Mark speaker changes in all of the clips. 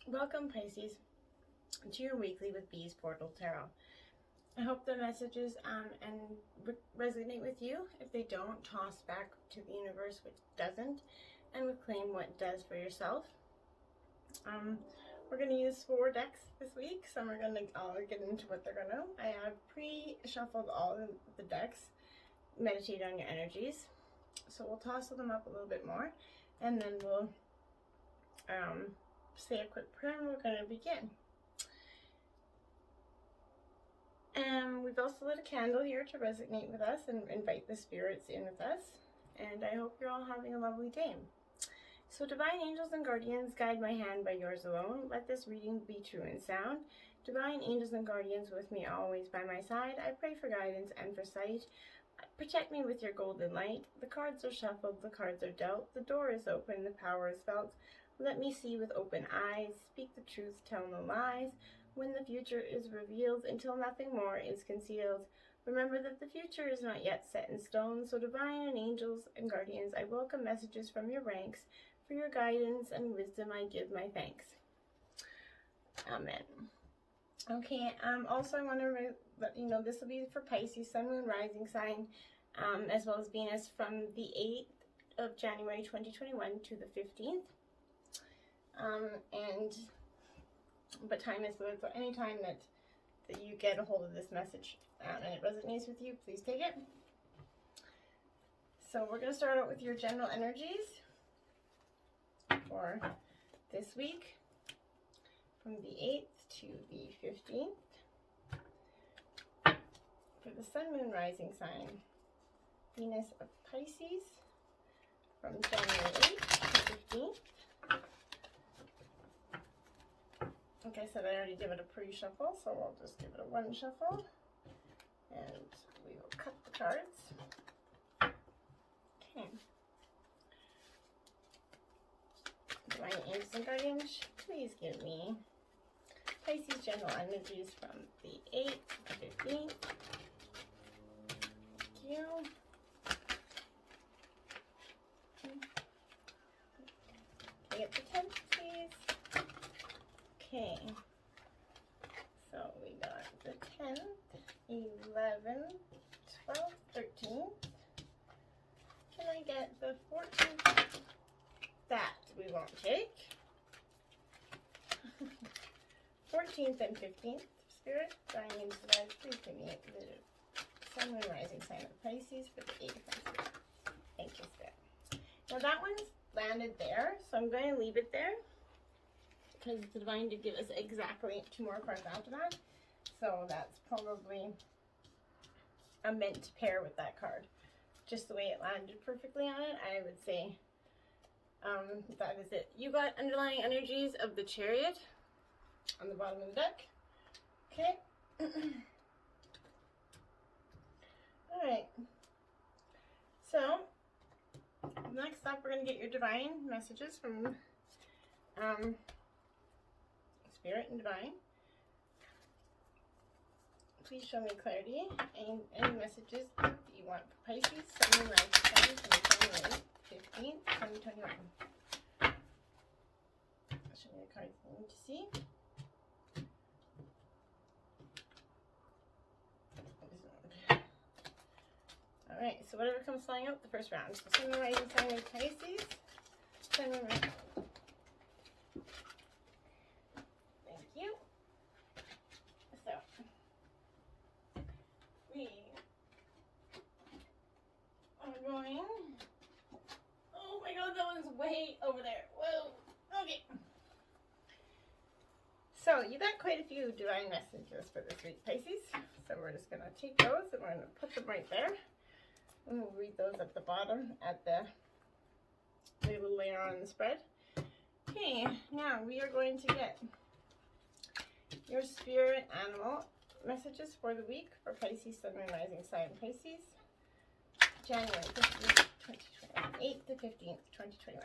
Speaker 1: Welcome, Pisces, to your weekly with Bees Portal Tarot. I hope the messages resonate with you. If they don't, toss back to the universe which doesn't, and reclaim what does for yourself. We're going to use 4 decks this week, so I'll get into what they're going to. I have pre-shuffled all the decks, meditate on your energies. So we'll toss them up a little bit more, and then we'll say a quick prayer, and we're going to begin. We've also lit a candle here to resonate with us and invite the spirits in with us. And I hope you're all having a lovely day. So divine angels and guardians, guide my hand by yours alone. Let this reading be true and sound. Divine angels and guardians with me always by my side. I pray for guidance and for sight. Protect me with your golden light. The cards are shuffled, the cards are dealt. The door is open, the power is felt. Let me see with open eyes. Speak the truth, tell no lies. When the future is revealed, until nothing more is concealed. Remember that the future is not yet set in stone, so divine and angels and guardians, I welcome messages from your ranks. For your guidance and wisdom, I give my thanks. Amen. Okay, also I want to let you know this will be for Pisces, Sun, Moon, Rising sign, as well as Venus from the 8th of January 2021 to the 15th. But time is fluid, so anytime that you get a hold of this message and it resonates with you, please take it. So we're going to start out with your general energies for this week, from the 8th to the 15th. For the Sun, Moon, Rising sign, Venus of Pisces, from January 8th to 15th. Like I said, I already gave it a pre-shuffle, so we'll just give it a 1 shuffle. And we will cut the cards. Okay. Divine angels and guardians, please give me Pisces general energies from the 8th to 15th. Thank you. Can I get the 10th, please? Okay. So we got the 10th, 11th, 12th, 13th. Can I get the 14th? That we won't take. 14th and 15th, Spirit, Divine Angels, please give me the Sun, Moon, Rising sign of Pisces for the 8th of Spirit. Thank you, Spirit. Now that one's landed there, so I'm going to leave it there because the Divine did give us exactly 2 more cards after that. So that's probably a meant to pair with that card. Just the way it landed perfectly on it, I would say that is it. You got underlying energies of the Chariot on the bottom of the deck. Okay. Alright. So, next up we're going to get your divine messages from Spirit and Divine. Please show me clarity and any messages that you want for Pisces, Sun, Moon, Rising sign from January 15th, 2021. I'll show you the cards you need to see. Alright, so whatever comes flying out the first round. So Sun, Moon, Rising sign of Pisces. Sun, Moon, Rising. Thank you. So, we are going. Oh my god, that one's way over there. Whoa. Okay. So you got quite a few divine messages for this week, Pisces. So we're just going to take those and we're going to put them right there. And we'll read those at the bottom at the little layer on the spread. Okay, now we are going to get your spirit animal messages for the week for Pisces, Sun, Moon, Rising sign Pisces, January 15th, 2021, 8th to 15th, 2021.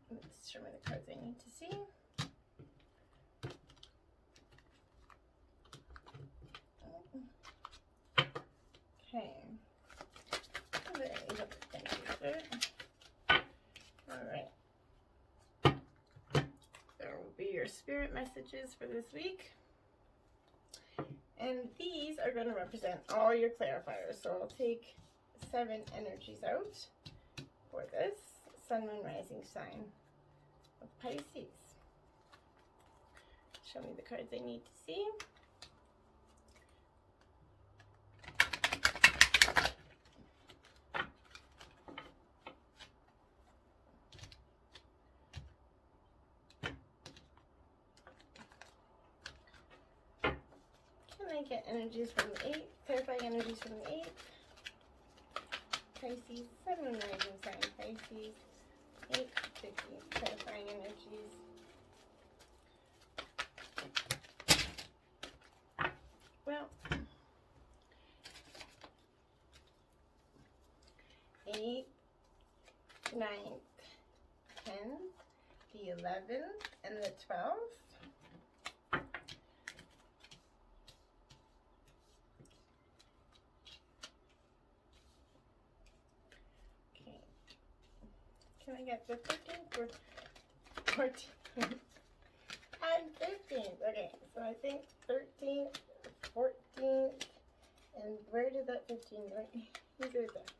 Speaker 1: Let's show me the cards I need to see. Okay. it. Alright. There will be your spirit messages for this week. And these are going to represent all your clarifiers. So I'll take 7 energies out for this Sun, Moon, Rising sign of Pisces. Show me the cards I need to see. Can I get energies from the 8th? Clarifying energies from the 8th. Pisces, Sun, Moon, Rising sign, Pisces. 8, 15, clarifying energies. Well, 8, 9th, 10th, the 11th, and the 12th. Okay. Can I get the 15th or 14th? And 15th. Okay, so I think 13th, 14th, and where did that 15 go? Who did that?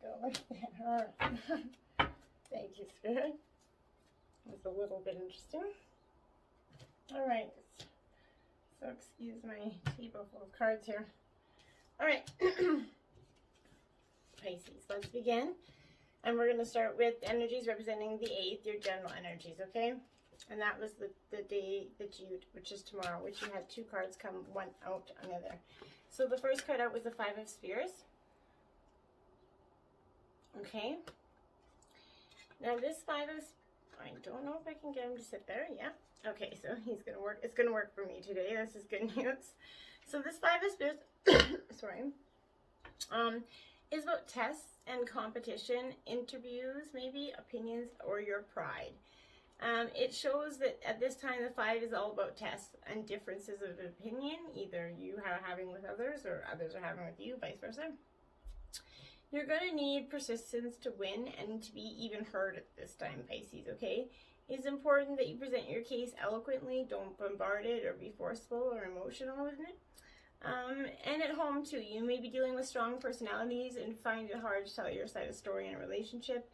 Speaker 1: Go right there. Alright. Thank you, Spirit. It's a little bit interesting. Alright. So excuse my table full of cards here. Alright. Pisces, let's begin. And we're going to start with energies representing the 8th, your general energies, okay? And that was the day that which is tomorrow, which you had 2 cards come, one out, another. So the first card out was the 5 of Spears. Okay. Now this 5 of, I don't know if I can get him to sit there. Yeah. Okay, so he's going to work. It's going to work for me today. This is good news. So this 5 of Spears, sorry, is about tests and competition, interviews, maybe opinions, or your pride. It shows that at this time the 5 is all about tests and differences of opinion, either you are having with others or others are having with you, vice versa. You're going to need persistence to win and to be even heard at this time, Pisces, okay? It's important that you present your case eloquently, don't bombard it or be forceful or emotional with it. And at home too, you may be dealing with strong personalities and find it hard to tell your side of the story in a relationship.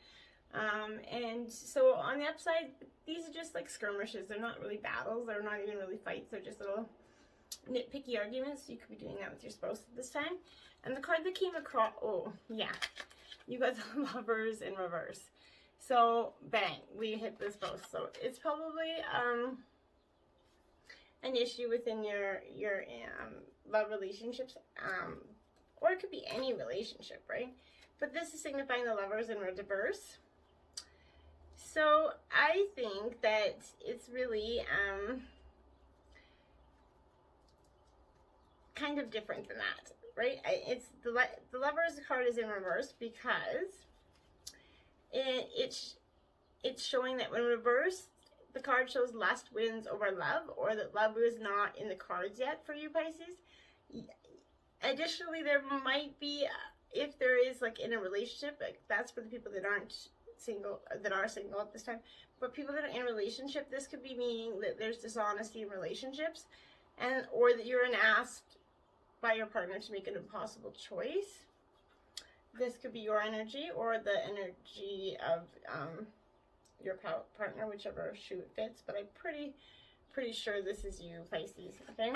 Speaker 1: And so on the upside, these are just like skirmishes. They're not really battles. They're not even really fights. They're just little nitpicky arguments. You could be doing that with your spouse at this time. And the card that came across, oh yeah, you got the Lovers in reverse. So bang, we hit this both. So it's probably an issue within your love relationships, or it could be any relationship, right? But this is signifying the Lovers in reverse. So I think that it's really kind of different than that, right? It's the Lovers card is in reverse because it's showing that when reversed, the card shows lust wins over love, or that love is not in the cards yet for you, Pisces. Additionally, there might be, if there is like in a relationship, like that's for the people that aren't single, that are single at this time, but people that are in a relationship, this could be meaning that there's dishonesty in relationships, and or that you're asked by your partner to make an impossible choice. This could be your energy or the energy of your partner, whichever shoe it fits, but I'm pretty sure this is you, Pisces, okay?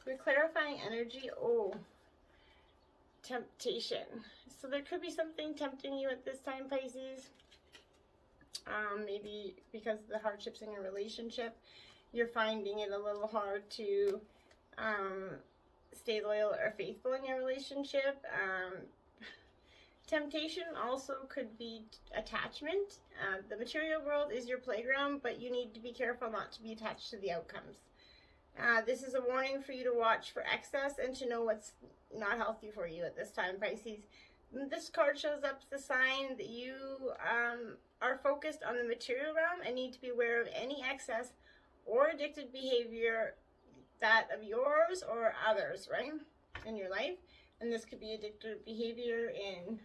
Speaker 1: We're clarifying energy. Oh, temptation. So there could be something tempting you at this time, Pisces. Maybe because of the hardships in your relationship, you're finding it a little hard to stay loyal or faithful in your relationship. Temptation also could be attachment. The material world is your playground, but you need to be careful not to be attached to the outcomes. This is a warning for you to watch for excess and to know what's not healthy for you at this time, Pisces. This card shows up the sign that you are focused on the material realm and need to be aware of any excess or addictive behavior, that of yours or others, right, in your life. And this could be addictive behavior in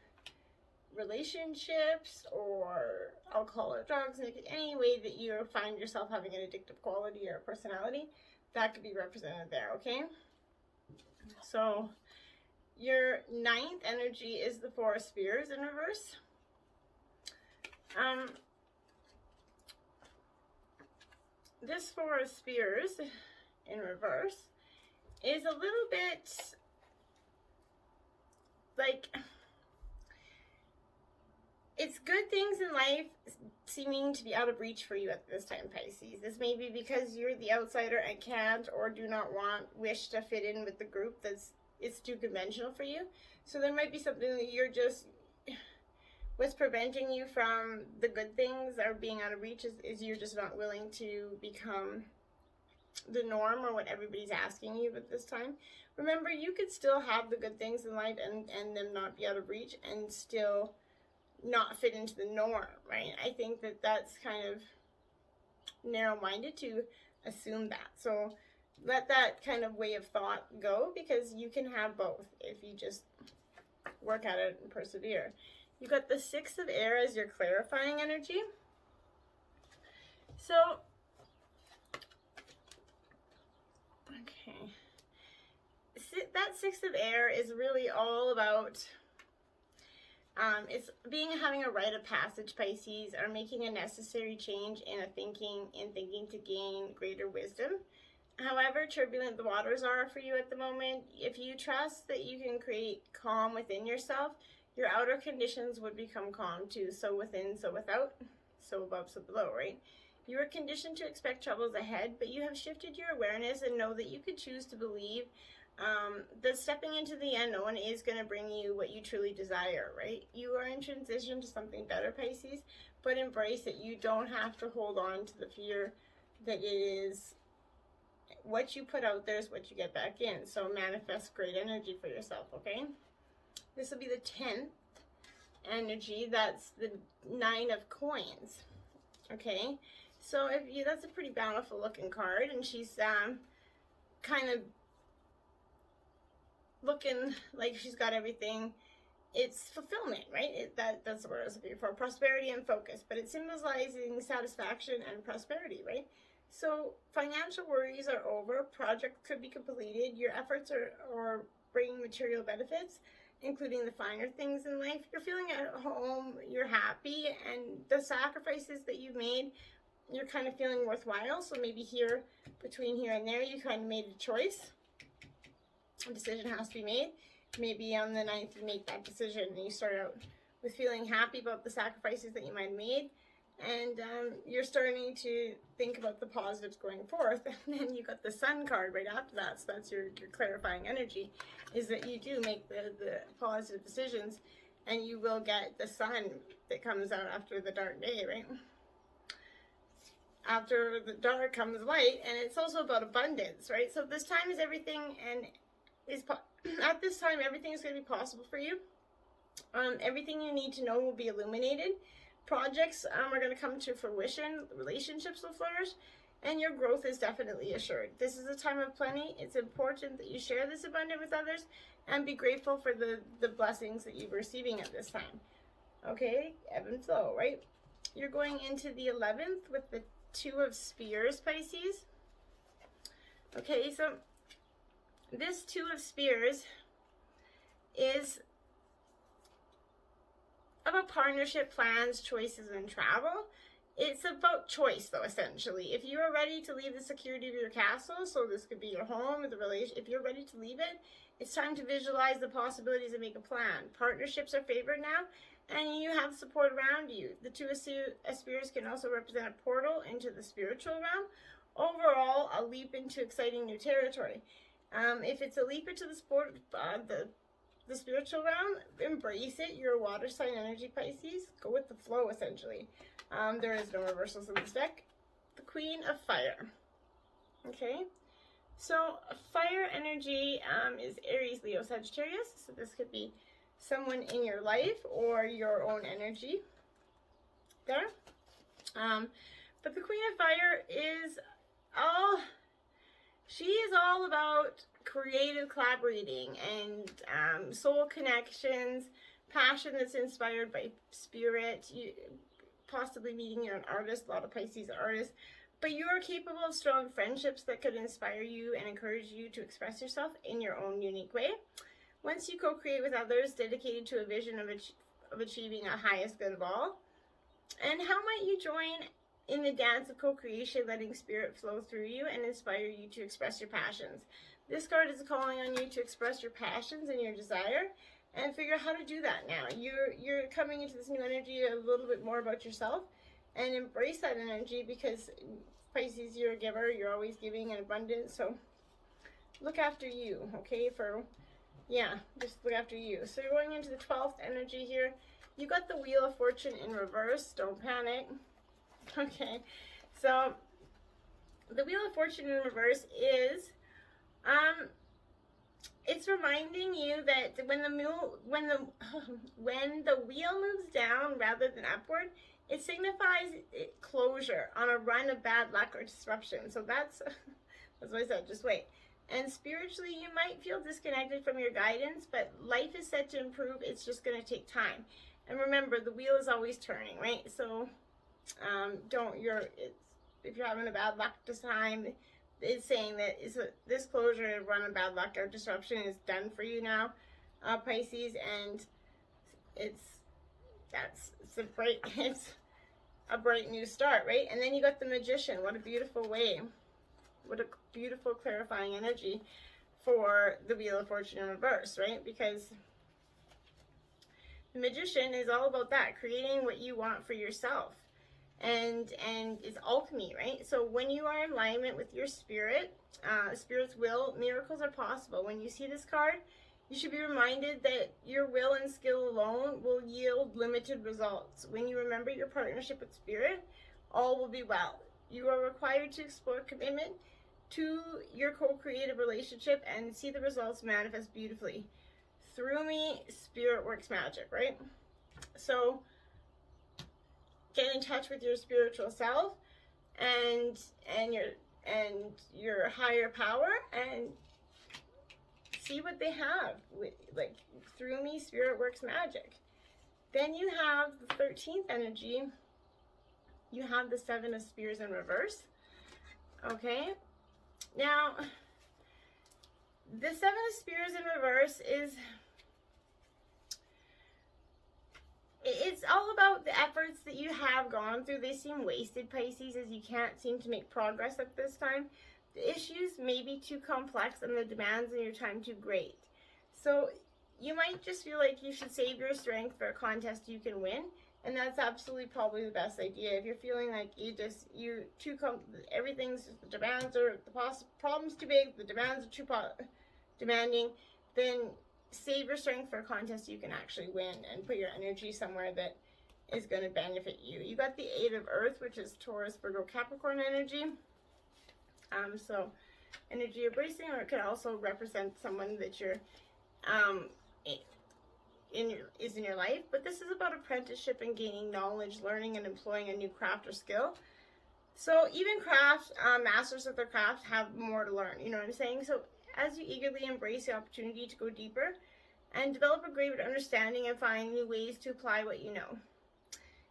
Speaker 1: relationships or alcohol or drugs, any way that you find yourself having an addictive quality or personality, that could be represented there, okay? So your ninth energy is the Four of Spears in reverse. This Four of Spears in reverse is a little bit like, it's good things in life seeming to be out of reach for you at this time, Pisces. This may be because you're the outsider and can't or do not wish to fit in with the group it's too conventional for you. So there might be something that you're just, what's preventing you from the good things or being out of reach is you're just not willing to become the norm or what everybody's asking you at this time. Remember, you could still have the good things in life and them not be out of reach and still not fit into the norm, right? I think that that's kind of narrow-minded to assume that. So let that kind of way of thought go, because you can have both if you just work at it and persevere. You got the Six of Air as your clarifying energy. So, okay. That Six of Air is really all about it's having a rite of passage, Pisces, or making a necessary change in thinking to gain greater wisdom. However turbulent the waters are for you at the moment, if you trust that you can create calm within yourself, your outer conditions would become calm too. So within, so without, so above, so below, right? You are conditioned to expect troubles ahead, but you have shifted your awareness and know that you could choose to believe that stepping into the unknown is going to bring you what you truly desire, right? You are in transition to something better, Pisces, but embrace it. You don't have to hold on to the fear that it is what you put out there is what you get back in. So manifest great energy for yourself, okay? This will be the 10th energy. That's the Nine of Coins, okay? So that's a pretty bountiful looking card, and she's kind of looking like she's got everything. It's fulfillment, right? That's the word I was looking for. Prosperity and focus, but it's symbolizing satisfaction and prosperity, right? So financial worries are over. Project could be completed. Your efforts are bringing material benefits, including the finer things in life. You're feeling at home. You're happy, and the sacrifices that you've made, you're kind of feeling worthwhile. So maybe between here and there, you kind of made a choice. A decision has to be made. Maybe on the 9th you make that decision and you start out with feeling happy about the sacrifices that you might have made, and you're starting to think about the positives going forth. And then you got the Sun card right after that, so that's your clarifying energy, is that you do make the positive decisions, and you will get the sun that comes out after the dark day, right? After the dark comes light, and it's also about abundance, right? So this time is everything, and at this time, everything is going to be possible for you. Everything you need to know will be illuminated. Projects are going to come to fruition. Relationships will flourish, and your growth is definitely assured. This is a time of plenty. It's important that you share this abundance with others and be grateful for the blessings that you're receiving at this time. Okay, ebb and flow, right? You're going into the 11th with the Two of Spears, Pisces. Okay, so this Two of Spears is about partnership, plans, choices, and travel. It's about choice, though, essentially. If you are ready to leave the security of your castle, so this could be your home or the relation, if you're ready to leave it, it's time to visualize the possibilities and make a plan. Partnerships are favored now, and you have support around you. The Two of Spears can also represent a portal into the spiritual realm. Overall, a leap into exciting new territory. If it's a leap into the spiritual realm, embrace it. You're a water sign energy, Pisces. Go with the flow, essentially. There is no reversals in this deck. The Queen of Fire. Okay, so fire energy is Aries, Leo, Sagittarius. So this could be someone in your life or your own energy there. But the Queen of Fire is all about creative collaborating and soul connections, passion that's inspired by spirit. You possibly meeting an artist, a lot of Pisces artists, but you are capable of strong friendships that could inspire you and encourage you to express yourself in your own unique way. Once you co-create with others dedicated to a vision of achieving a highest good of all. And how might you join in the dance of co-creation, letting spirit flow through you and inspire you to express your passions? This card is calling on you to express your passions and your desire and figure out how to do that now. You're coming into this new energy a little bit more about yourself, and embrace that energy, because Pisces, you're a giver. You're always giving in abundance. So look after you, okay? Just look after you. So you're going into the 12th energy here. You got the Wheel of Fortune in reverse. Don't panic. Okay, so the Wheel of Fortune in reverse is, it's reminding you that when the wheel moves down rather than upward, it signifies closure on a run of bad luck or disruption. So that's what I said. Just wait. And spiritually, you might feel disconnected from your guidance, but life is set to improve. It's just going to take time. And remember, the wheel is always turning, right? So if you're having a bad luck this time, it's saying that this closure and run of bad luck or disruption is done for you now, Pisces, and it's a bright new start, right? And then you got the Magician. What a beautiful way. What a beautiful clarifying energy for the Wheel of Fortune in reverse, right? Because the Magician is all about that, creating what you want for yourself. And it's alchemy, right? So when you are in alignment with your spirit, spirit's will, miracles are possible. When you see this card, you should be reminded that your will and skill alone will yield limited results. When you remember your partnership with spirit, all will be well. You are required to explore commitment to your co-creative relationship and see the results manifest beautifully. Through me, spirit works magic, right? So get in touch with your spiritual self and your higher power, and see what they have. Like, through me, spirit works magic. Then you have the 13th energy. You have the 7 of Spears in reverse. Okay. Now, the 7 of Spears in reverse is, it's all about the efforts that you have gone through. They seem wasted, Pisces, as you can't seem to make progress at this time. The issues may be too complex and the demands on your time too great. So you might just feel like you should save your strength for a contest you can win. And that's absolutely probably the best idea. If you're feeling like everything's, the demands are, the problem's too big, the demands are too demanding, then save your strength for a contest you can actually win, and put your energy somewhere that is going to benefit you. You got the 8 of Earth, which is Taurus, Virgo, Capricorn energy. So energy of bracing, or it could also represent someone that you're is in your life. But this is about apprenticeship and gaining knowledge, learning and employing a new craft or skill. So even craft masters of their craft have more to learn, you know what I'm saying? So as you eagerly embrace the opportunity to go deeper and develop a greater understanding and find new ways to apply what you know.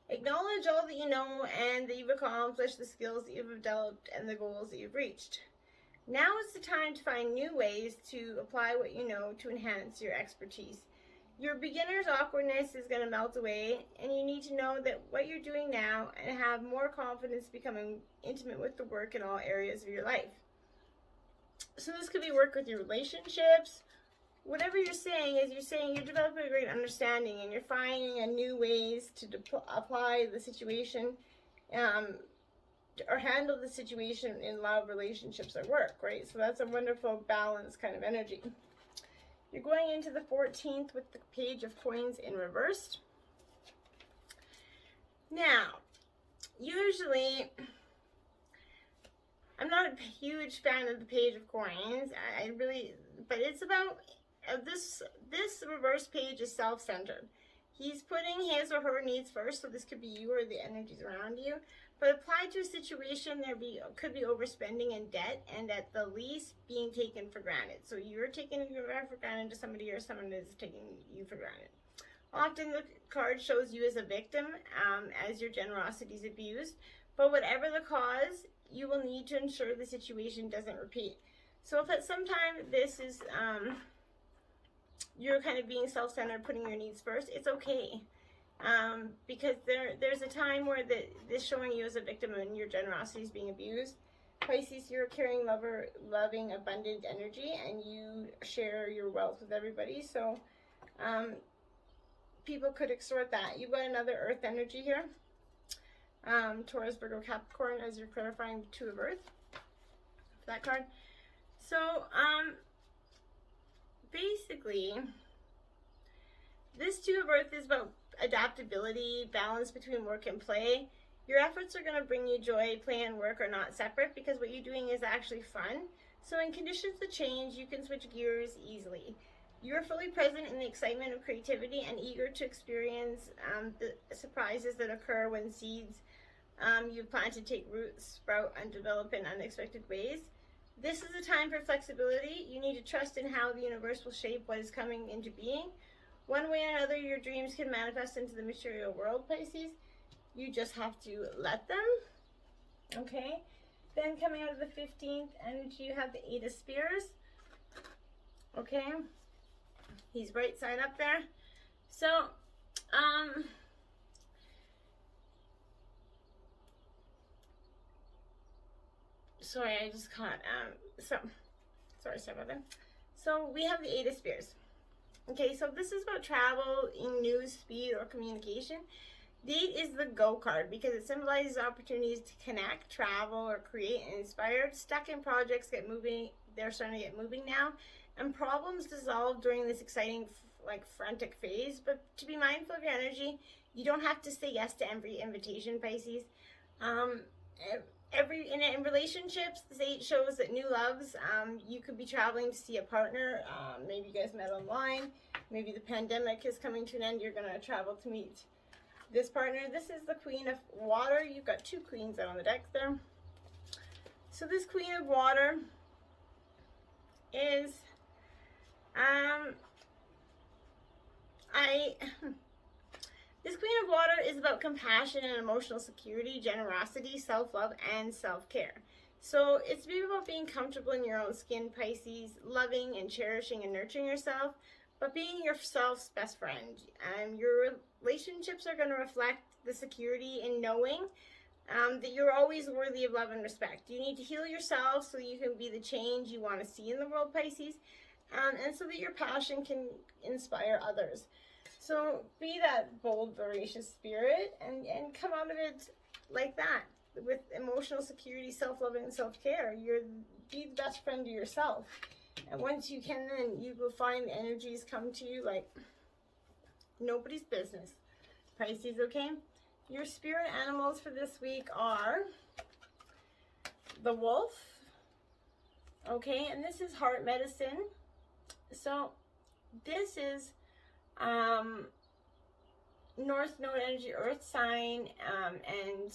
Speaker 1: Acknowledge all that you know and that you've accomplished, the skills that you've developed, and the goals that you've reached. Now is the time to find new ways to apply what you know to enhance your expertise. Your beginner's awkwardness is going to melt away, and you need to know that what you're doing now and have more confidence becoming intimate with the work in all areas of your life. So this could be work with your relationships. Whatever you're saying is you're developing a great understanding, and you're finding a new ways to apply the situation or handle the situation in love, relationships, or work, right? So that's a wonderful balance kind of energy. You're going into the 14th with the Page of Coins in reversed. Now, usually, I'm not a huge fan of the Page of Coins. But it's about, this reverse page is self-centered. He's putting his or her needs first, so this could be you or the energies around you. But applied to a situation, could be overspending and debt, and at the least being taken for granted. So you're taking for granted to somebody, or someone is taking you for granted. Often the card shows you as a victim, as your generosity is abused. But whatever the cause, you will need to ensure the situation doesn't repeat. So if at some time this is, you're kind of being self-centered, putting your needs first, it's okay. Because there's a time where this showing you as a victim and your generosity is being abused. Pisces, you're a caring, loving, abundant energy, and you share your wealth with everybody. So people could extort that. You've got another earth energy here. Taurus, Virgo, Capricorn as your clarifying Two of Earth for that card. So basically, this Two of Earth is about adaptability, balance between work and play. Your efforts are going to bring you joy. Play and work are not separate because what you're doing is actually fun. So in conditions to change, you can switch gears easily. You're fully present in the excitement of creativity and eager to experience the surprises that occur when seeds you plan to take root, sprout, and develop in unexpected ways. This is a time for flexibility. You need to trust in how the universe will shape what is coming into being. One way or another, your dreams can manifest into the material world, Pisces. You just have to let them. Okay? Then coming out of the 15th energy, you have the Eight of Spears. Okay? He's right side up there. So, sorry, I just caught, sorry about that. So we have the Eight of Spears. Okay, so this is about travel, in news, speed, or communication. The 8 is the go card because it symbolizes opportunities to connect, travel, or create and inspire. Stuck in projects get moving. They're starting to get moving now. And problems dissolve during this exciting, frantic phase. But to be mindful of your energy, you don't have to say yes to every invitation, Pisces. In relationships, this 8 shows that new loves, you could be traveling to see a partner. Maybe you guys met online. Maybe the pandemic is coming to an end. You're going to travel to meet this partner. This is the Queen of Water. You've got 2 queens out on the deck there. So this Queen of Water is, this Queen of Water is about compassion and emotional security, generosity, self-love, and self-care. So it's about being comfortable in your own skin, Pisces, loving and cherishing and nurturing yourself, but being yourself's best friend. Your relationships are going to reflect the security in knowing that you're always worthy of love and respect. You need to heal yourself so you can be the change you want to see in the world, Pisces, and so that your passion can inspire others. So be that bold, voracious spirit and come out of it like that, with emotional security, self-love, and self-care. Be the best friend to yourself. And once you can, then you will find the energies come to you like nobody's business. Pisces, okay? Your spirit animals for this week are the wolf, okay? And this is heart medicine. So this is North Node energy, earth sign, and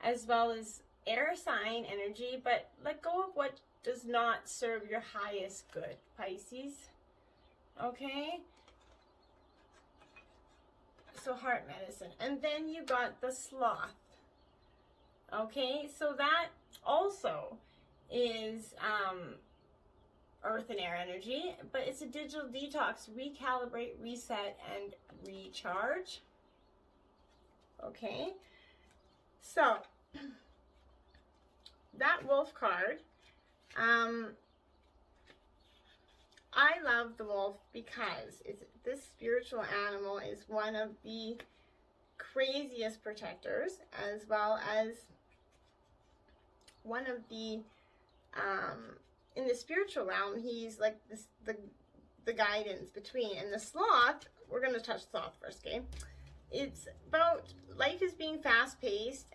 Speaker 1: as well as air sign energy, but let go of what does not serve your highest good, Pisces. Okay? So heart medicine. And then you got the sloth. Okay? So that also is earth and air energy, but it's a digital detox, recalibrate, reset, and recharge. Okay? So that wolf card, I love the wolf because this spiritual animal is one of the craziest protectors, as well as one of the, in the spiritual realm, he's like the guidance between. And the sloth, we're going to touch sloth first, okay? It's about life is being fast-paced.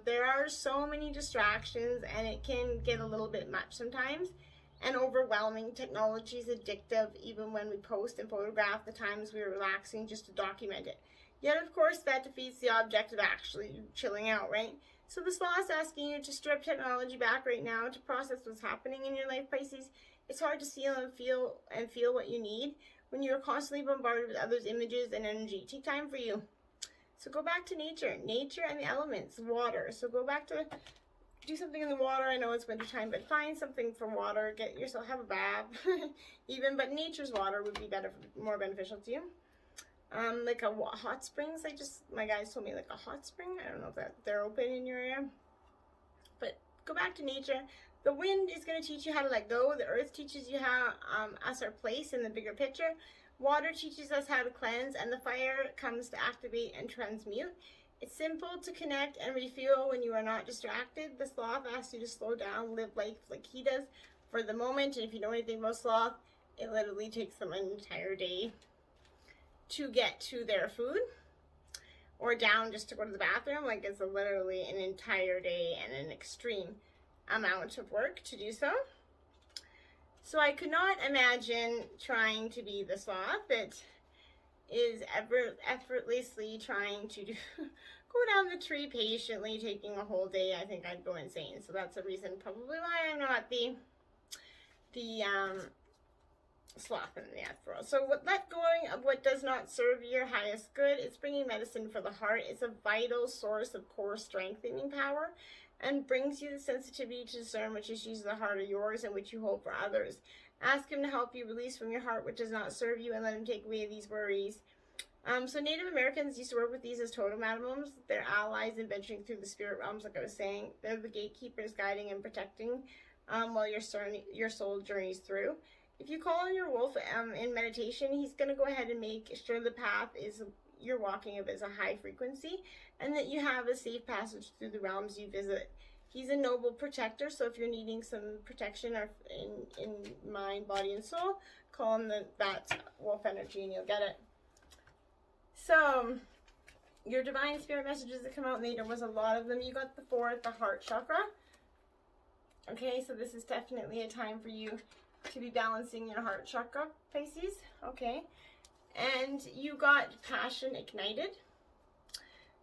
Speaker 1: There are so many distractions, and it can get a little bit much sometimes. And overwhelming. Technology is addictive, even when we post and photograph the times we are relaxing just to document it. Yet, of course, that defeats the object of actually chilling out, right? So the sloth's asking you to strip technology back right now to process what's happening in your life, Pisces. It's hard to see and feel what you need. when you're constantly bombarded with others' images and energy. Take time for you. So go back to nature and the elements, water. So go back to do something in the water. I know it's winter time, but find something from water. Get yourself, have a bath, even. But nature's water would be better, more beneficial to you. Like a hot springs. My guys told me like a hot spring. I don't know if they're open in your area, but go back to nature. The wind is going to teach you how to let go. The earth teaches you how us our place in the bigger picture. Water teaches us how to cleanse, and the fire comes to activate and transmute. It's simple to connect and refuel when you are not distracted. The sloth asks you to slow down, live life like he does for the moment. And if you know anything about sloth, it literally takes them an entire day to get to their food, or down just to go to the bathroom. Like, it's literally an entire day and an extreme amount of work to do so. So I could not imagine trying to be the sloth that is effortlessly trying to go down the tree patiently, taking a whole day. I think I'd go insane. So that's a reason probably why I'm not the sloth in the world. So let going of what does not serve your highest good. It's bringing medicine for the heart. It's a vital source of core strengthening power, and brings you the sensitivity to discern which issues of the heart are yours and which you hold for others. Ask him to help you release from your heart what does not serve you, and let him take away these worries. So Native Americans used to work with these as totem animals. They're allies in venturing through the spirit realms, like I was saying. They're the gatekeepers guiding and protecting while your soul journeys through. If you call on your wolf in meditation, he's going to go ahead and make sure the path you're walking of is a high frequency, and that you have a safe passage through the realms you visit. He's a noble protector, so if you're needing some protection or in mind, body, and soul, call on that wolf energy and you'll get it. So, your divine spirit messages that come out later was a lot of them. You got the 4th, the heart chakra. Okay, so this is definitely a time for you to be balancing your heart chakra, Pisces. Okay, and you got passion ignited.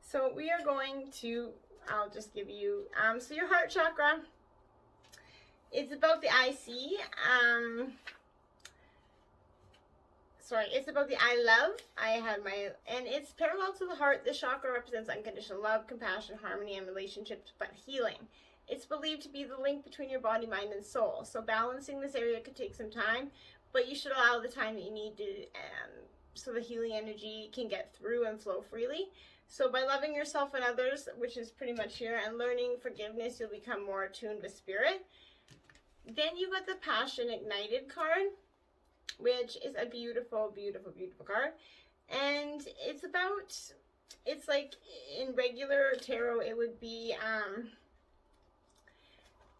Speaker 1: So we are going to, I'll just give you, so your heart chakra, it's about the IC, it's about the I love. And it's parallel to the heart. This chakra represents unconditional love, compassion, harmony, and relationships, but healing. It's believed to be the link between your body, mind, and soul. So balancing this area could take some time, but you should allow the time that you need to, so the healing energy can get through and flow freely. So by loving yourself and others, which is pretty much here, and learning forgiveness, you'll become more attuned with spirit. Then you got the Passion Ignited card, which is a beautiful, beautiful, beautiful card. And it's like in regular tarot, it would be,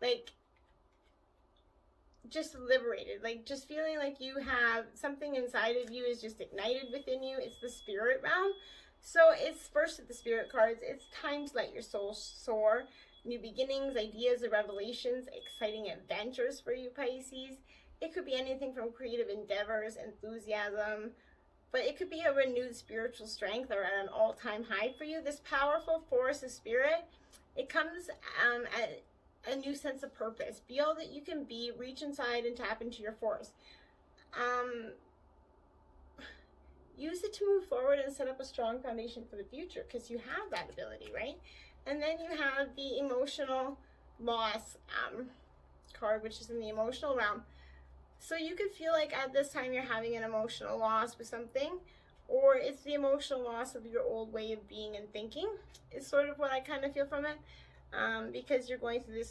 Speaker 1: like, just liberated, like just feeling like you have something inside of you is just ignited within you. It's the spirit realm. So it's first of the spirit cards. It's time to let your soul soar. New beginnings, ideas, or revelations, exciting adventures for you, Pisces. It could be anything from creative endeavors, enthusiasm, but it could be a renewed spiritual strength or at an all-time high for you. This powerful force of spirit, it comes at a new sense of purpose. Be all that you can be. Reach inside and tap into your force. Use it to move forward and set up a strong foundation for the future, because you have that ability, right? And then you have the emotional loss card, which is in the emotional realm. So you could feel like at this time you're having an emotional loss with something, or it's the emotional loss of your old way of being and thinking. It's sort of what I kind of feel from it. Because you're going through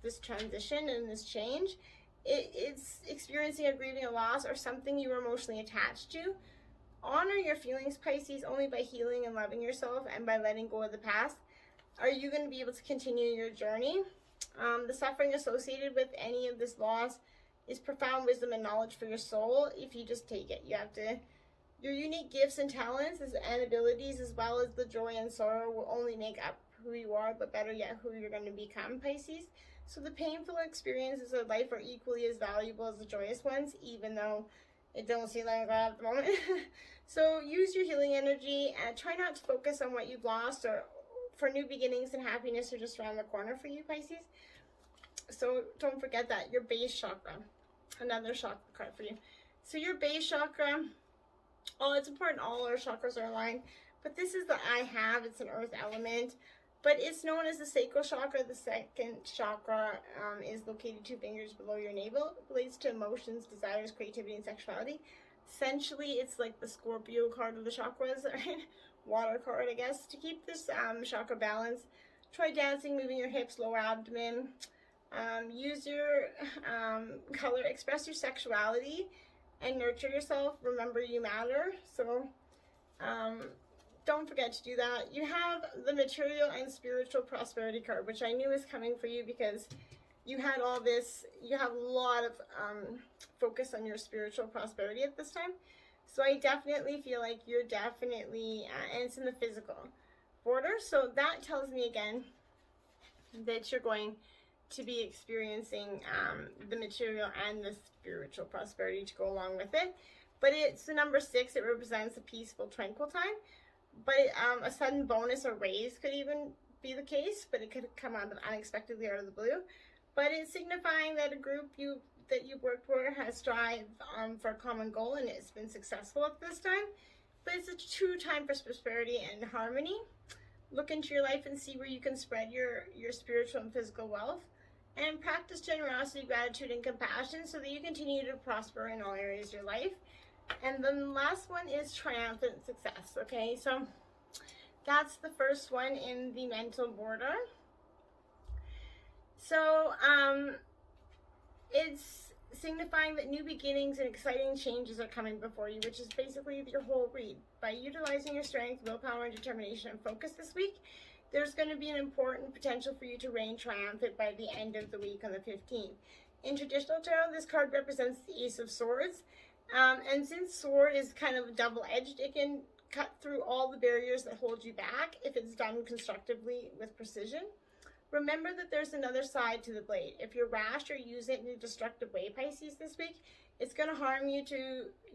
Speaker 1: this transition and this change. It's experiencing or grieving a loss or something you were emotionally attached to. Honor your feelings, Pisces. Only by healing and loving yourself and by letting go of the past are you going to be able to continue your journey. The suffering associated with any of this loss is profound wisdom and knowledge for your soul if you just take it. You have to, your unique gifts and talents and abilities, as well as the joy and sorrow, will only make up who you are, but better yet, who you're going to become, Pisces. So the painful experiences of life are equally as valuable as the joyous ones, even though it don't seem like that at the moment. So use your healing energy and try not to focus on what you've lost, or for new beginnings and happiness are just around the corner for you, Pisces. So don't forget that. Your base chakra, another chakra card for you. So your base chakra, oh, it's important all our chakras are aligned, but this is the I have, it's an earth element, but it's known as the sacral chakra. The second chakra is located 2 fingers below your navel. It relates to emotions, desires, creativity, and sexuality. Essentially, it's like the Scorpio card of the chakras, water card, I guess. To keep this chakra balance, try dancing, moving your hips, lower abdomen. Use your color, express your sexuality, and nurture yourself. Remember, you matter. So don't forget to do that. You have the material and spiritual prosperity card, which I knew was coming for you because you had all this, you have a lot of focus on your spiritual prosperity at this time. So I definitely feel like you're definitely, and it's in the physical border. So that tells me again that you're going to be experiencing the material and the spiritual prosperity to go along with it. But it's the number 6. It represents a peaceful, tranquil time. But a sudden bonus or raise could even be the case, but it could come out unexpectedly out of the blue. But it's signifying that a group that you've worked for has strived for a common goal, and it's been successful at this time. But it's a true time for prosperity and harmony. Look into your life and see where you can spread your spiritual and physical wealth. And practice generosity, gratitude, and compassion so that you continue to prosper in all areas of your life. And then the last one is triumphant success, okay? So that's the first one in the mental border. So it's signifying that new beginnings and exciting changes are coming before you, which is basically your whole read. By utilizing your strength, willpower, and determination and focus this week, there's going to be an important potential for you to reign triumphant by the end of the week on the 15th. In traditional tarot, this card represents the Ace of Swords. And since sword is kind of double-edged, it can cut through all the barriers that hold you back if it's done constructively with precision. Remember that there's another side to the blade. If you're rash or use it in a destructive way, Pisces, this week, it's going to harm you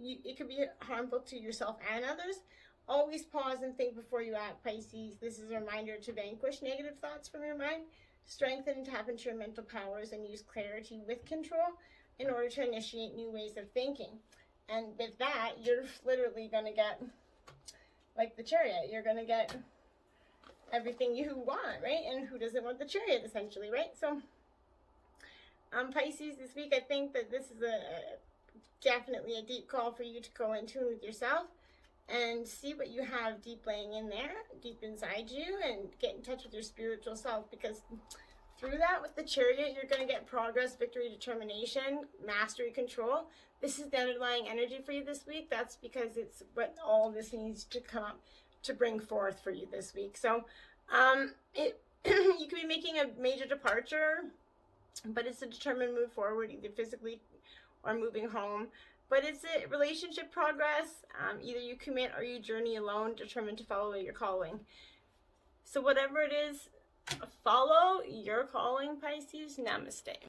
Speaker 1: it could be harmful to yourself and others. Always pause and think before you act, Pisces. This is a reminder to vanquish negative thoughts from your mind, strengthen and tap into your mental powers, and use clarity with control in order to initiate new ways of thinking. And with that, you're literally going to get, like the Chariot, you're going to get everything you want, right? And who doesn't want the Chariot, essentially, right? So, Pisces, this week, I think that this is definitely a deep call for you to go in tune with yourself and see what you have deep laying in there, deep inside you, and get in touch with your spiritual self, because through that, with the Chariot, you're going to get progress, victory, determination, mastery, control. This is the underlying energy for you this week. That's because it's what all this needs to come up to bring forth for you this week. So you could be making a major departure, but it's a determined move forward, either physically or moving home. But it's a relationship progress. Either you commit or you journey alone, determined to follow your calling. So whatever it is, follow your calling, Pisces. Namaste.